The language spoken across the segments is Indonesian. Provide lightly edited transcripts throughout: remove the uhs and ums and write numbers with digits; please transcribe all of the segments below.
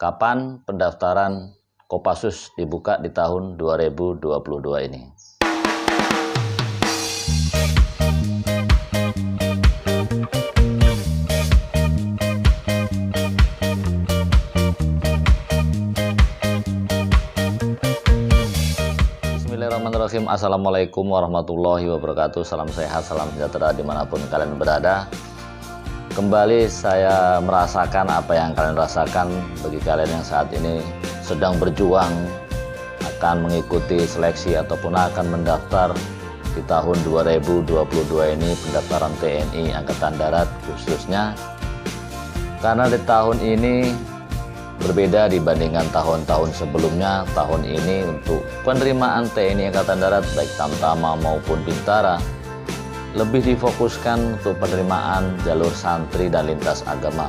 Kapan pendaftaran Kopassus dibuka di tahun 2022 ini? Bismillahirrahmanirrahim. Assalamualaikum warahmatullahi wabarakatuh. Salam sehat, salam sejahtera dimanapun kalian berada. Kembali saya merasakan apa yang kalian rasakan. Bagi kalian yang saat ini sedang berjuang akan mengikuti seleksi ataupun akan mendaftar di tahun 2022 ini, pendaftaran TNI Angkatan Darat khususnya, karena di tahun ini berbeda dibandingkan tahun-tahun sebelumnya. Tahun ini untuk penerimaan TNI Angkatan Darat baik Tamtama maupun Bintara lebih difokuskan untuk penerimaan jalur santri dan lintas agama.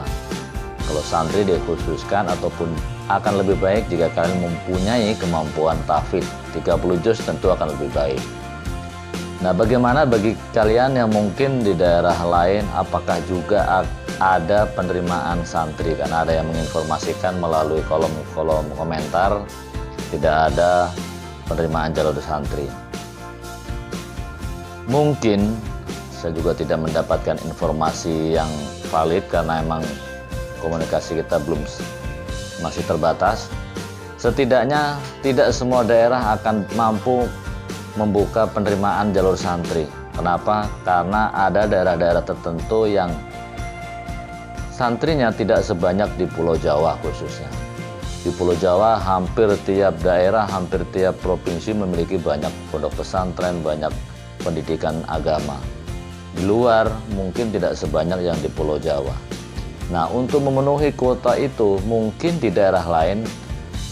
Kalau santri dikhususkan ataupun akan lebih baik jika kalian mempunyai kemampuan tahfidz 30 juz, tentu akan lebih baik. Nah, bagaimana bagi kalian yang mungkin di daerah lain, apakah juga ada penerimaan santri? Karena ada yang menginformasikan melalui kolom komentar tidak ada penerimaan jalur santri. Mungkin saya juga tidak mendapatkan informasi yang valid karena emang komunikasi kita masih terbatas. Setidaknya tidak semua daerah akan mampu membuka penerimaan jalur santri. Kenapa? Karena ada daerah-daerah tertentu yang santrinya tidak sebanyak di Pulau Jawa khususnya. Di Pulau Jawa hampir tiap daerah, hampir tiap provinsi memiliki banyak pondok pesantren, banyak pendidikan agama. Di luar mungkin tidak sebanyak yang di Pulau Jawa. Nah, untuk memenuhi kuota itu mungkin di daerah lain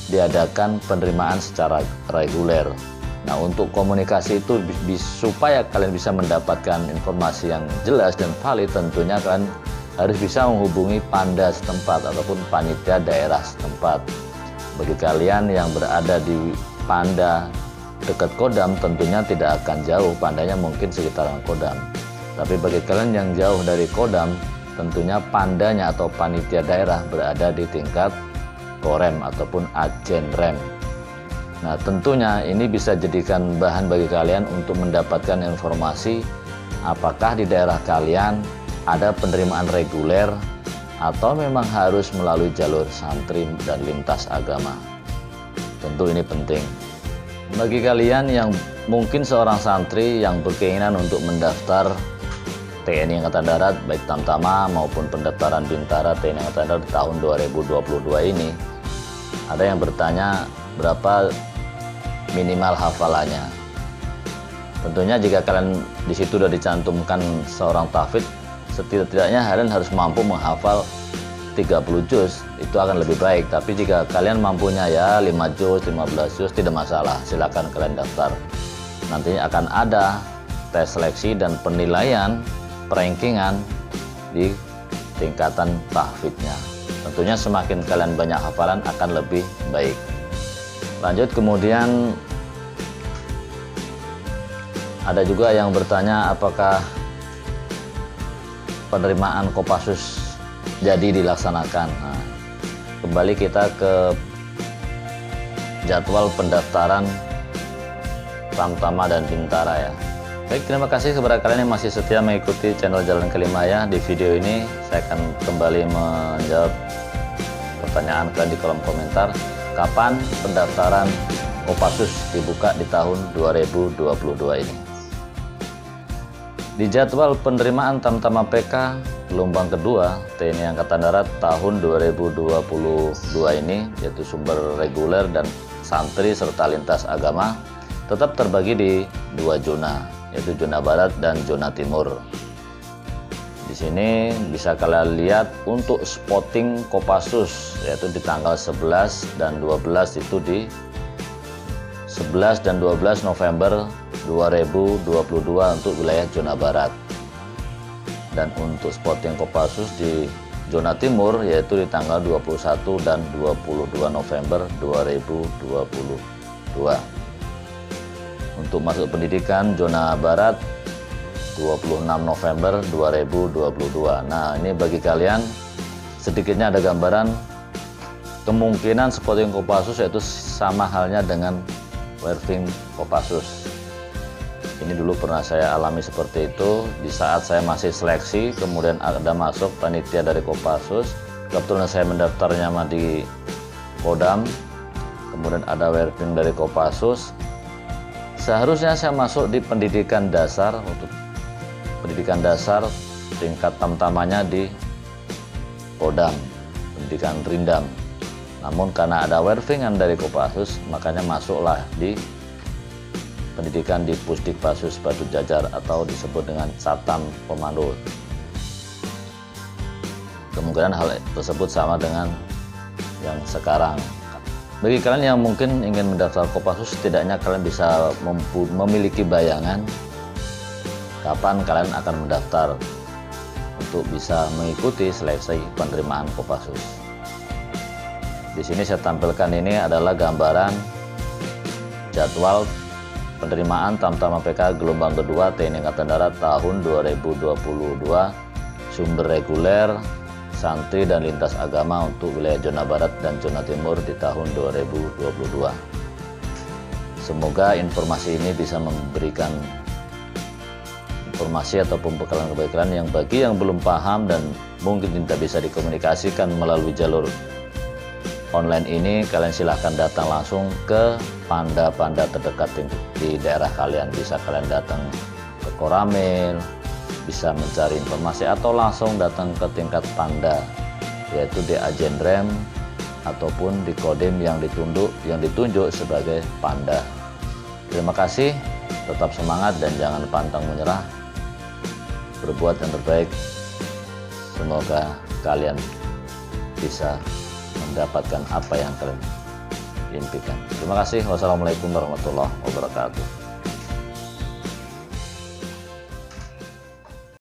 diadakan penerimaan secara reguler. Nah, untuk komunikasi itu supaya kalian bisa mendapatkan informasi yang jelas dan valid, tentunya kalian harus bisa menghubungi Panda setempat ataupun panitia daerah setempat. Bagi kalian yang berada di Panda dekat Kodam, tentunya tidak akan jauh, Pandanya mungkin sekitaran Kodam. Tapi bagi kalian yang jauh dari Kodam, tentunya Pandanya atau panitia daerah berada di tingkat Korem ataupun Ajen Rem. Nah, tentunya ini bisa jadikan bahan bagi kalian untuk mendapatkan informasi apakah di daerah kalian ada penerimaan reguler atau memang harus melalui jalur santri dan lintas agama. Tentu ini penting. Bagi kalian yang mungkin seorang santri yang berkeinginan untuk mendaftar TNI Angkatan Darat baik Tamtama maupun pendaftaran Bintara TNI Angkatan Darat di tahun 2022 ini, ada yang bertanya berapa minimal hafalannya. Tentunya jika kalian di situ sudah dicantumkan seorang tahfidz, setidak-tidaknya kalian harus mampu menghafal 30 juz, itu akan lebih baik. Tapi jika kalian mampunya ya 5 juz, 15 juz, tidak masalah, silakan kalian daftar. Nantinya akan ada tes seleksi dan penilaian perankingan di tingkatan tahfidznya. Tentunya semakin kalian banyak hafalan akan lebih baik. Lanjut, kemudian ada juga yang bertanya apakah penerimaan Kopassus jadi dilaksanakan. Nah, kembali kita ke jadwal pendaftaran Tamtama dan Bintara ya. Baik, terima kasih kepada kalian yang masih setia mengikuti channel Jalan Kelima ya. Di video ini saya akan kembali menjawab pertanyaan kalian di kolom komentar. Kapan pendaftaran Kopassus dibuka di tahun 2022 ini? Di jadwal penerimaan Tamtama PK gelombang kedua TNI Angkatan Darat tahun 2022 ini, yaitu sumber reguler dan santri serta lintas agama, tetap terbagi di dua zona, yaitu zona barat dan zona timur. Di sini bisa kalian lihat untuk spotting Kopassus, yaitu di tanggal 11 dan 12 itu di 11 dan 12 November 2022 untuk wilayah zona barat. Dan untuk spotting Kopassus di zona timur yaitu di tanggal 21 dan 22 November 2022. Untuk masuk pendidikan zona barat 26 November 2022. Nah, ini bagi kalian sedikitnya ada gambaran kemungkinan spotting Kopassus yaitu sama halnya dengan Werving Kopassus. Ini dulu pernah saya alami seperti itu di saat saya masih seleksi, kemudian ada masuk panitia dari Kopassus. Kebetulan saya mendaftarnya di Kodam, kemudian ada Werving dari Kopassus. Seharusnya saya masuk di pendidikan dasar, untuk pendidikan dasar tingkat tamtamanya di Kodam, pendidikan Rindam. Namun karena ada Wervingan dari Kopassus, makanya masuklah di pendidikan di Pusdikpasus Batu Jajar atau disebut dengan Satam Komando. Kemungkinan hal tersebut sama dengan yang sekarang. Bagi kalian yang mungkin ingin mendaftar Kopassus, setidaknya kalian bisa memiliki bayangan kapan kalian akan mendaftar untuk bisa mengikuti seleksi penerimaan Kopassus. Di sini saya tampilkan ini adalah gambaran jadwal penerimaan Tamtama PK gelombang kedua TNI Angkatan Darat tahun 2022, sumber reguler, santri dan lintas agama untuk wilayah zona barat dan zona timur di tahun 2022. Semoga informasi ini bisa memberikan informasi atau pembekalan kebaikan yang bagi yang belum paham dan mungkin tidak bisa dikomunikasikan melalui jalur online ini, kalian silahkan datang langsung ke panda-panda terdekat di daerah kalian. Bisa kalian datang ke Koramil, bisa mencari informasi, atau langsung datang ke tingkat panda, yaitu di Ajenrem ataupun di Kodim yang ditunjuk sebagai panda. Terima kasih, tetap semangat dan jangan pantang menyerah. Berbuat yang terbaik. Semoga kalian bisa mendapatkan apa yang kalian impikan. Terima kasih. Wassalamualaikum warahmatullahi wabarakatuh.